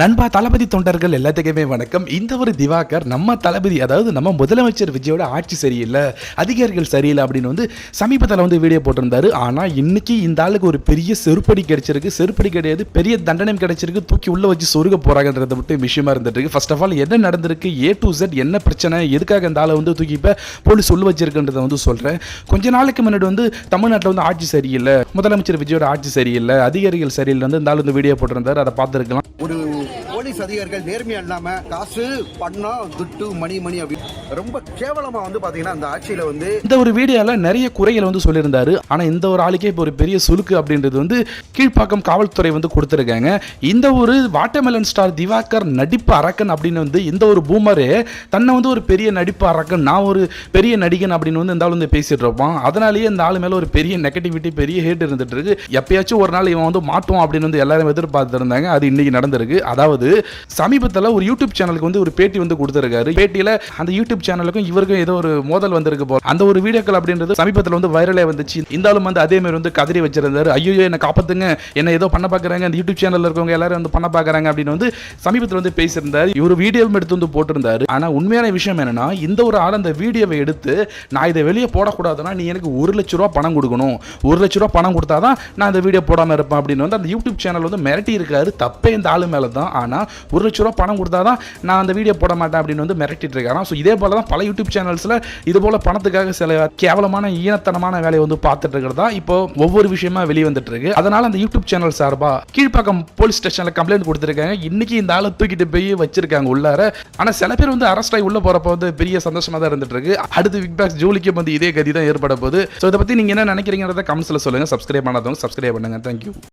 நண்பா தளபதி தொண்டர்கள் எல்லாத்துக்குமே வணக்கம். இந்த ஒரு திவாகர் நம்ம தளபதி, அதாவது நம்ம முதலமைச்சர் விஜயோட ஆட்சி சரியில்லை, அதிகாரிகள் சரியில்லை அப்படின்னு வந்து சமீபத்தில் வந்து வீடியோ போட்டிருந்தாரு. ஆனால் இன்னைக்கு இந்த ஆளுக்கு ஒரு பெரிய செருப்படி கிடைச்சிருக்கு. செருப்படி கிடையாது, பெரிய தண்டனை கிடைச்சிருக்கு. தூக்கி உள்ள வச்சு சொருக போறாங்கன்றத மட்டும் விஷயமா இருந்துட்டு இருக்கு. ஃபர்ஸ்ட் ஆஃப் ஆல் என்ன நடந்திருக்கு, A to Z என்ன பிரச்சனை, எதுக்காக இந்த ஆளை வந்து தூக்கி இப்போ போலீஸ் உள்ள வச்சிருக்குன்றதை வந்து சொல்றேன். கொஞ்ச நாளுக்கு முன்னாடி வந்து தமிழ்நாட்டில் வந்து ஆட்சி சரியில்லை, முதலமைச்சர் விஜயோட ஆட்சி சரியில்லை, அதிகாரிகள் சரியில்லை வந்து இந்த ஆள் வந்து வீடியோ போட்டிருந்தாரு. அதை பார்த்துருக்கலாம். ஒரு போலீஸ் அதிகாரிகள் நேர்மையா இல்லாம காசு பணம் துட்டு மணி அப்படி ரொம்ப கேவலமா வந்து பாத்தீங்கன்னா அந்த ஆட்சியில வந்து இந்த ஒரு வீடியோல நிறைய குறைகளை வந்து சொல்லியிருந்தாரு. ஆனா இந்த ஒரு ஆளுக்கே இப்போ ஒரு பெரிய சுலுக்கு அப்படின்றது வந்து கீழ்ப்பாக்கம் காவல்துறை வந்து கொடுத்துருக்காங்க. இந்த ஒரு வாட்டர்மெலன் ஸ்டார் திவாகர் நடிப்பு அரக்கன் அப்படின்னு வந்து இந்த ஒரு பூமரே தன்னை வந்து ஒரு பெரிய நடிப்பு அரக்கன், நான் ஒரு பெரிய நடிகன் அப்படின்னு வந்து இந்த ஆள் வந்து பேசிட்டு இருப்பான். அதனாலேயே இந்த ஆள் மேல ஒரு பெரிய நெகட்டிவிட்டி, பெரிய ஹேட் இருந்துட்டு இருக்கு. எப்பயாச்சும் ஒரு நாள் இவன் வந்து மாட்டுவான் அப்படின்னு வந்து எல்லாரும் எதிர்பார்த்து இருந்தாங்க. அது இன்னைக்கு நடந்திருக்கு. அதாவது சமீபத்தில் ஒரு யூடியூப் சேனலுக்கு வந்து ஒரு பேட்டி வந்து கொடுத்திருக்காரு. பேட்டியில அந்த யூடியூப் சேனலுக்கும் இவருக்கும் ஏதோ ஒரு மோதல் வந்திருக்கு போல. அந்த ஒரு வீடியோக்கள் அப்படின்றது சமீபத்தில் வந்து வைரலே வந்துச்சு. இந்த ஆளும் வந்து அதே மாதிரி வந்து கதறி வச்சிருந்தாரு. ஐயோ என்ன காப்பாத்துங்க, என்ன ஏதோ பண்ண பாக்குறாங்க, அந்த யூடியூப் சேனல்ல இருக்கவங்க எல்லாரும் வந்து பண்ண பாக்குறாங்க அப்படின்னு வந்து சமீபத்தில் வந்து பேசியிருந்தாரு. இவர் வீடியோவும் எடுத்து வந்து போட்டிருந்தாரு. ஆனா உண்மையான விஷயம் என்னன்னா, இந்த ஒரு ஆள் அந்த வீடியோவை எடுத்து நான் இதை வெளியே போடக்கூடாதுன்னா நீ எனக்கு 1 லட்ச ரூபா பணம் கொடுக்கணும், 1 லட்ச ரூபா பணம் கொடுத்தாதான் நான் இந்த வீடியோ போடாம இருப்பேன் அப்படின்னு வந்து அந்த யூடியூப் சேனல் வந்து மிரட்டி இருக்காரு. தப்பே இந்த ஆளு மேல தான். ஆனா 1 லட்ச ரூபா பணம் கொடுத்தாதான் நான் அந்த வீடியோ போட மாட்டேன் அப்படின்னு வந்து மிரட்டிட்டு இருக்காராம். ஸோ இதே போல தான் பல யூடியூப் சேனல்ஸ்ல இது போல பணத்துக்காக சில கேவலமான ஈனத்தனமான வேலையை வந்து பார்த்துட்டு இருக்கிறதா இப்போ ஒவ்வொரு விஷயமா வெளியே வந்துட்டு இருக்கு. அதனால அந்த யூடியூப் சேனல் சார்பா கீழ்ப்பாக்கம் போலீஸ் ஸ்டேஷன்ல கம்ப்ளைண்ட் கொடுத்திருக்காங்க. இன்னைக்கு இந்த ஆளை தூக்கிட்டு போய் வச்சிருக்காங்க உள்ளார. ஆனா சில பேர் வந்து அரெஸ்ட் ஆகி உள்ள போறப்ப வந்து பெரிய சந்தோஷமா தான் இருந்துட்டு இருக்கு. அடுத்து பிக் பாஸ் ஜூலிக்கு வந்து இதே கதி தான் ஏற்பட போகுது. ஸோ இதை பத்தி நீங்க என்ன நினைக்கிறீங்கன்றத கமெண்ட்ஸ்ல சொல்லுங்க. சப்ஸ்கிரைப் பண்ணாதவங்க சப்ஸ்கிரைப் பண்ணுங்க. தேங்க்யூ.